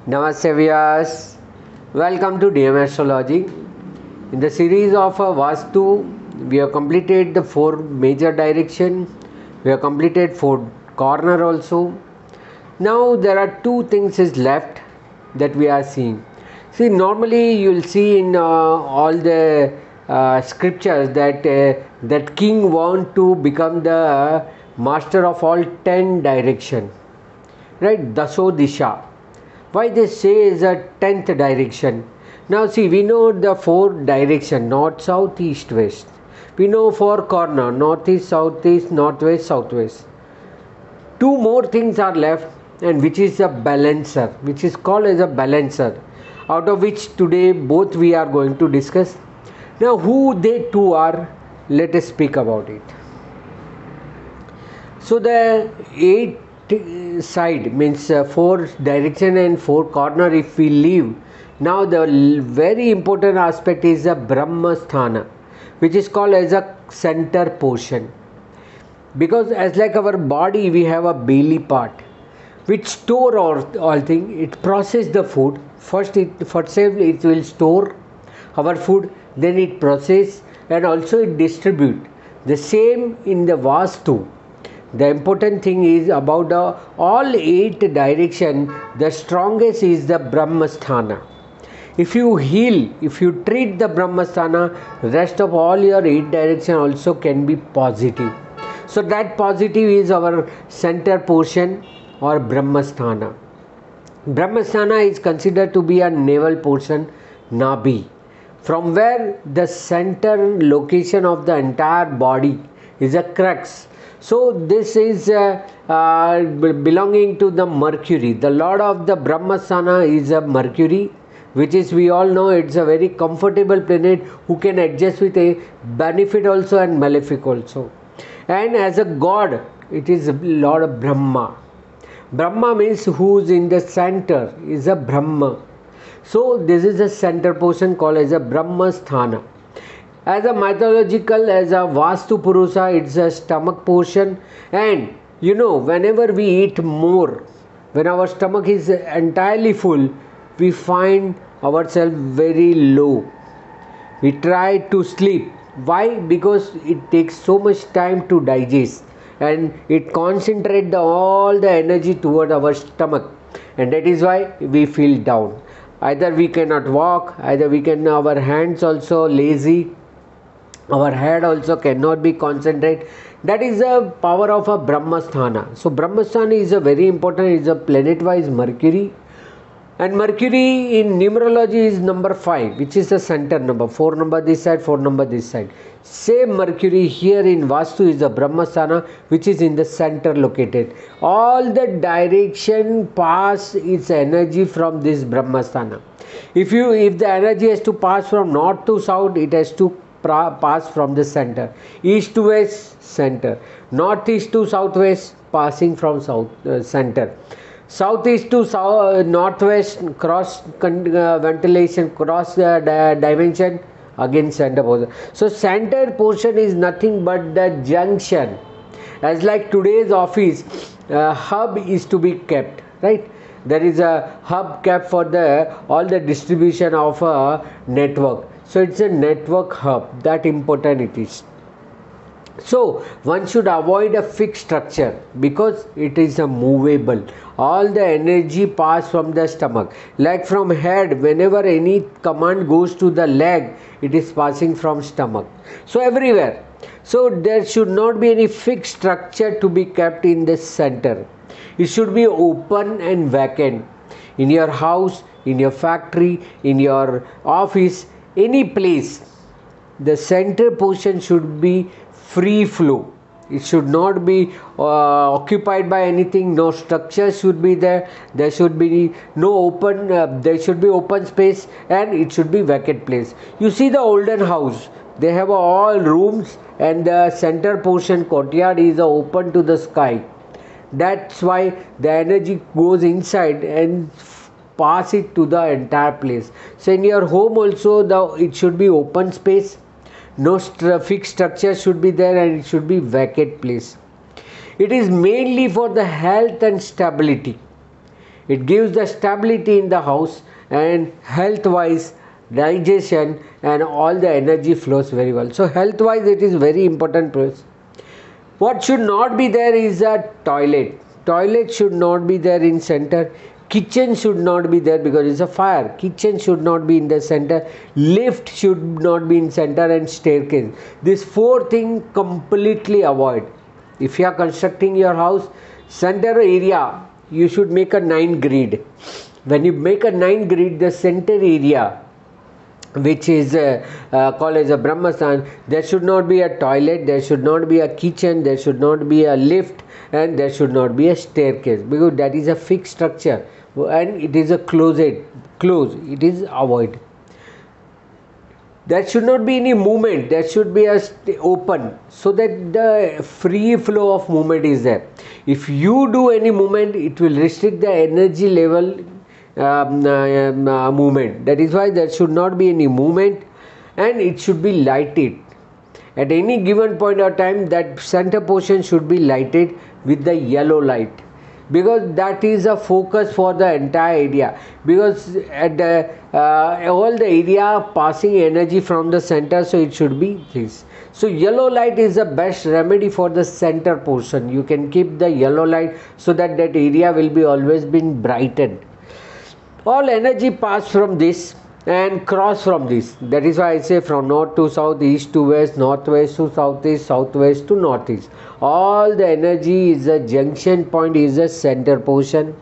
Namaste Viewers, welcome to DM Astrology. In the series of Vaastu, we have completed the 4 major direction. We have completed 4 corner also. Now there are 2 things is left that we are seeing. See, normally you will see in all the scriptures that that king want to become the master of all 10 direction, right? Daso Disha. Why they say is a 10th direction. Now see, we know the 4 direction, north, south, east, west. We know 4 corner, northeast, southeast, northwest, southwest. 2 more things are left, and which is a balancer, which is called as a balancer, out of which today both we are going to discuss. Now who they 2 are, let us speak about it. So the 8 side means 4 direction and 4 corner if we leave. Now the very important aspect is the Bhramha sthana, which is called as a center portion, because as like our body we have a belly part which store all things. It process the food first. It will store our food, then it process, and also it distribute. The same in the Vastu. The important thing is about all 8 direction, the strongest is the Brahmasthana. If you heal, if you treat the Brahmasthana, rest of all your 8 direction also can be positive. So that positive is our center portion or Brahmasthana. Brahmasthana is considered to be a navel portion, Nabi, from where the center location of the entire body is a crux. So this is belonging to the Mercury. The lord of the Brahmasthana is a Mercury, which is, we all know, it's a very comfortable planet who can adjust with a benefit also and malefic also. And as a god, it is Lord of Brahma. Brahma means who's in the center is a Brahma. So this is a center portion called as a Brahmasthana. As a mythological, as a Vastu Purusha, it's a stomach portion. And you know, whenever we eat more, when our stomach is entirely full, we find ourselves very low. We try to sleep. Why? Because it takes so much time to digest, and it concentrates all the energy toward our stomach, and that is why we feel down. Either we cannot walk, either our hands also lazy, our head also cannot be concentrate. That is the power of a Brahmasthana. So Brahmasthana is a very important, is a planet wise Mercury, and Mercury in numerology is number 5, which is the center number. 4 number this side, 4 number this side. Same Mercury here in Vastu is the Brahmasthana, which is in the center located. All the direction pass its energy from this Brahmasthana. If the energy has to pass from north to south, it has to pass from the center. East to west, center. Northeast to southwest, passing from center. Southeast to northwest, cross ventilation, cross dimension, again center portion. So center portion is nothing but the junction. As like today's office, hub is to be kept, right? There is a hub kept for all the distribution of a network. So it's a network hub, that important it is. So one should avoid a fixed structure because it is a movable. All the energy pass from the stomach. Like from head, whenever any command goes to the leg, it is passing from stomach. So everywhere. So there should not be any fixed structure to be kept in the center. It should be open and vacant. In your house, in your factory, in your office, any place, the center portion should be free flow. It should not be occupied by anything. No structure should be there. There should be no open. There should be open space, and it should be vacant place. You see the olden house. They have all rooms, and the center portion courtyard is open to the sky. That's why the energy goes inside and pass it to the entire place. So in your home also, it should be open space. no fixed structure should be there, and it should be vacant place. It is mainly for the health and stability. It gives the stability in the house, and health wise, digestion and all the energy flows very well. So health wise it is very important place. What should not be there is a toilet. Toilet should not be there in center. Kitchen should not be there because it's a fire. Kitchen should not be in the center. Lift should not be in center, and staircase. These 4 things completely avoid. If you are constructing your house, center area you should make a 9 grid. When you make a 9 grid, the center area, which is called as a Brahma sthan, there should not be a toilet, there should not be a kitchen, there should not be a lift, and there should not be a staircase, because that is a fixed structure and it is a closed, it is avoid. There should not be any movement, there should be a open, so that the free flow of movement is there. If you do any movement, it will restrict the energy level movement. That is why there should not be any movement, and it should be lighted. At any given point of time, that center portion should be lighted with the yellow light, because that is a focus for the entire area, because at the all the area passing energy from the center, so it should be this. So yellow light is the best remedy for the center portion. You can keep the yellow light so that that area will be always been brightened. All energy pass from this and cross from this. That is why I say from north to south, east to west, northwest to southeast, southwest to northeast. All the energy is a junction point, is a center portion.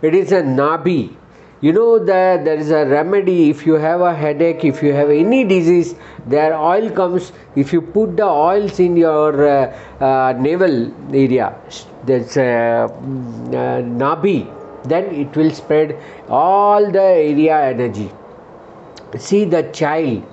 It is a Nabhi. You know that there is a remedy. If you have a headache, if you have any disease, there oil comes. If you put the oils in your navel area, that's Nabhi, then it will spread all the area energy. See, the child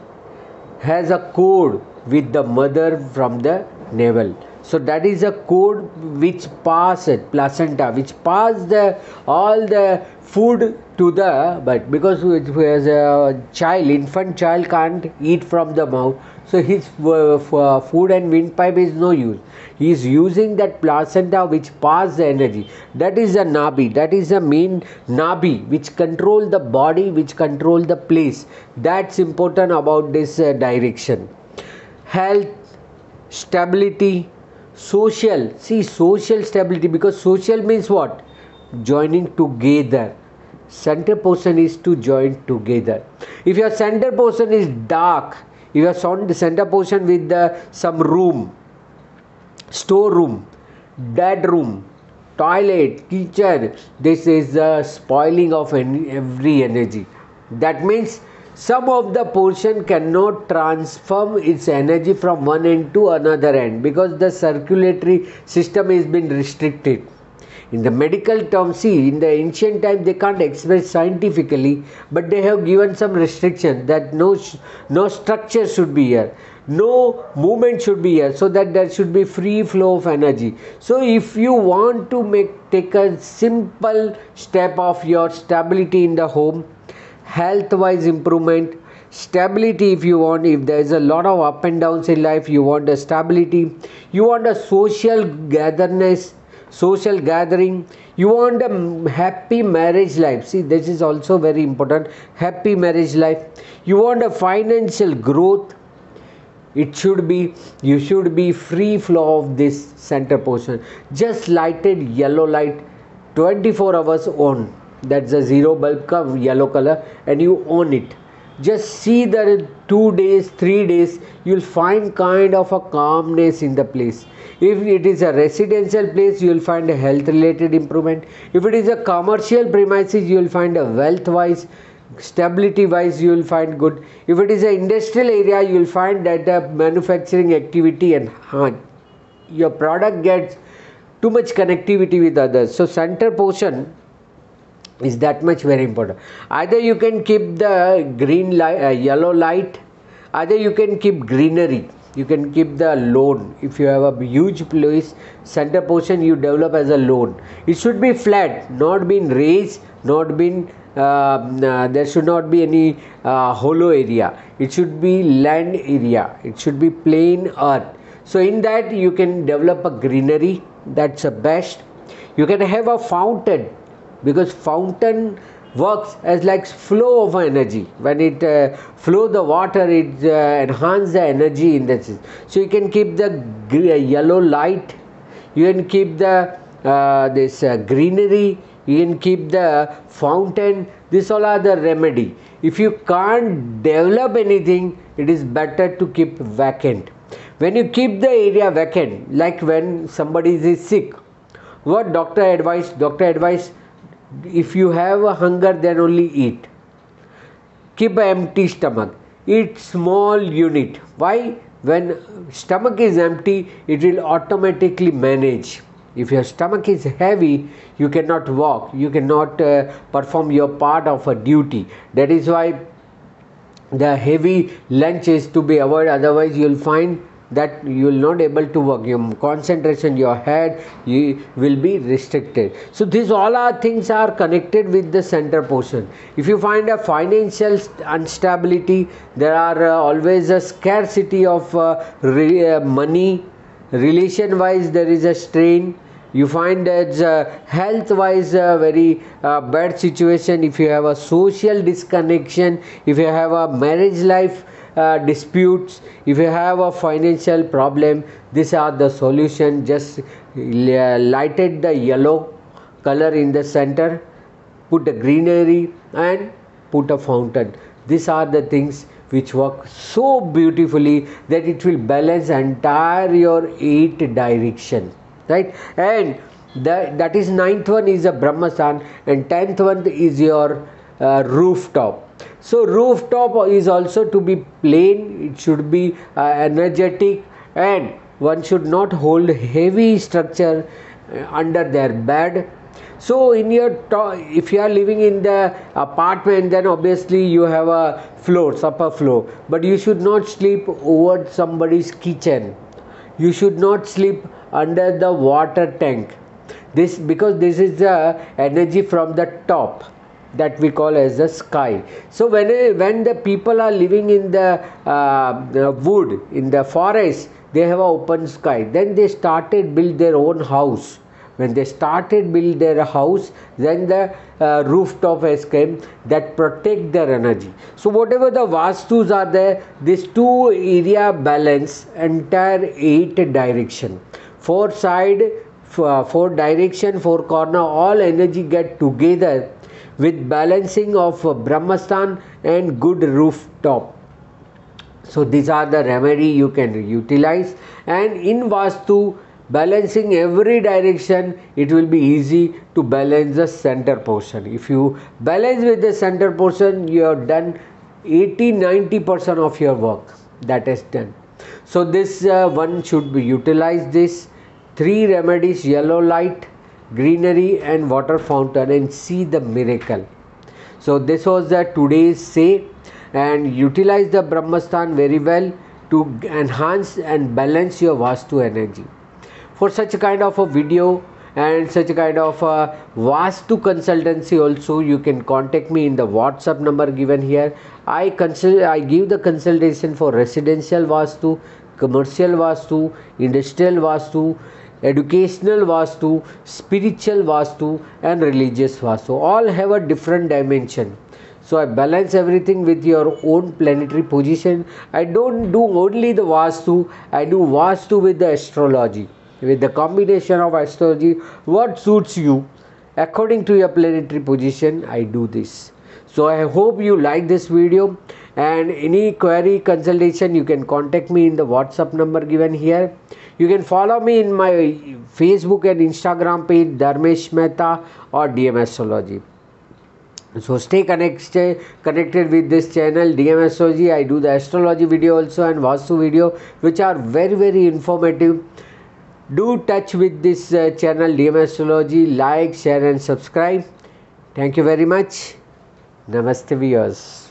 has a code with the mother from the navel. So that is a code which passes placenta, which passes the all the food to the, but because as a child, infant child can't eat from the mouth, so his food and windpipe is no use. He is using that placenta which passes the energy. That is a Nabhi. That is the main Nabhi which control the body, which control the place. That's important about this direction. Health, stability, social. See, social stability, because social means what? Joining together. Center portion is to join together. If your center portion is dark, if your center portion with some room, storeroom, bedroom, toilet, kitchen, this is the spoiling of every energy. That means some of the portion cannot transform its energy from one end to another end, because the circulatory system has been restricted. In the medical term, see, in the ancient time they can't express scientifically, but they have given some restrictions that no structure should be here, no movement should be here, so that there should be free flow of energy. So if you want to take a simple step of your stability in the home, health wise improvement, stability, if you want, if there is a lot of up and downs in life, you want a stability, you want a social gathering, you want a happy marriage life. See, this is also very important. Happy marriage life. You want a financial growth. You should be free flow of this center portion. Just lighted yellow light 24 hours on. That's a zero bulb yellow color, and you own it. Just see that 2 days, 3 days, you'll find kind of a calmness in the place. If it is a residential place, you will find a health related improvement. If it is a commercial premises, you will find a wealth wise, stability wise, you will find good. If it is an industrial area, you will find that the manufacturing activity and your product gets too much connectivity with others. So center portion is that much very important. Either you can keep the green light, yellow light, either you can keep greenery. You can keep the lawn. If you have a huge place, center portion you develop as a lawn. It should be flat, not been raised, not been there should not be any hollow area. It should be land area. It should be plain earth. So in that you can develop a greenery. That's the best. You can have a fountain, because fountain works as like flow of energy. When it flow the water, it enhance the energy in that sense. So you can keep the yellow light, you can keep the this greenery, you can keep the fountain. These all are the remedy. If you can't develop anything, it is better to keep vacant. When you keep the area vacant, like when somebody is sick, what doctor advice? Doctor advice, if you have a hunger, then only eat. Keep an empty stomach. Eat small unit. Why? When stomach is empty, it will automatically manage. If your stomach is heavy, you cannot walk. You cannot perform your part of a duty. That is why the heavy lunch is to be avoided. Otherwise, you will find that you will not able to work. Your concentration, your head, you will be restricted. So these all are things are connected with the center portion. If you find a financial instability, there are always a scarcity of money. Relation wise, there is a strain. You find that health wise very bad situation. If you have a social disconnection, if you have a marriage life disputes, if you have a financial problem, these are the solution. Just lighted the yellow color in the center, put a greenery and put a fountain. These are the things which work so beautifully that it will balance entire your 8 direction, right? And that is 9th one is a Brahma sthan, and 10th one is your rooftop. So rooftop is also to be plain. It should be energetic, and one should not hold heavy structure under their bed. So in your if you are living in the apartment, then obviously you have a floors, upper floor, but you should not sleep over somebody's kitchen. You should not sleep under the water tank. This because this is the energy from the top that we call as the sky. So when the people are living in the wood, in the forest, they have an open sky. Then they started build their own house. When they started build their house, then the rooftop has came that protect their energy. So whatever the vastus are there, these 2 area balance entire 8 direction. 4 side, 4 direction, 4 corner, all energy get together with balancing of Brahma sthan and good rooftop. So these are the remedy you can utilize, and in Vastu, balancing every direction, it will be easy to balance the center portion. If you balance with the center portion, you have done 80-90% of your work. That is done. So this one should be utilized. This 3 remedies: yellow light, greenery and water fountain, and see the miracle. So this was the today's say, and utilize the Brahma sthan very well to enhance and balance your Vastu energy. For such a kind of a video and such a kind of a Vastu consultancy also, you can contact me in the WhatsApp number given here. I give the consultation for residential Vastu, commercial Vastu, industrial Vastu, educational Vastu, spiritual Vastu and religious Vastu. All have a different dimension. So I balance everything with your own planetary position. I don't do only the Vastu, I do Vastu with the astrology. With the combination of astrology, what suits you according to your planetary position, I do this. So I hope you like this video, and any query consultation you can contact me in the WhatsApp number given here. You can follow me in my Facebook and Instagram page Dharmesh Mehta or DM Astrology. So stay connected with this channel DM Astrology. I do the astrology video also and Vastu video, which are very informative. Do touch with this channel DM Astrology, like, share and subscribe. Thank you very much. Namaste Viewers.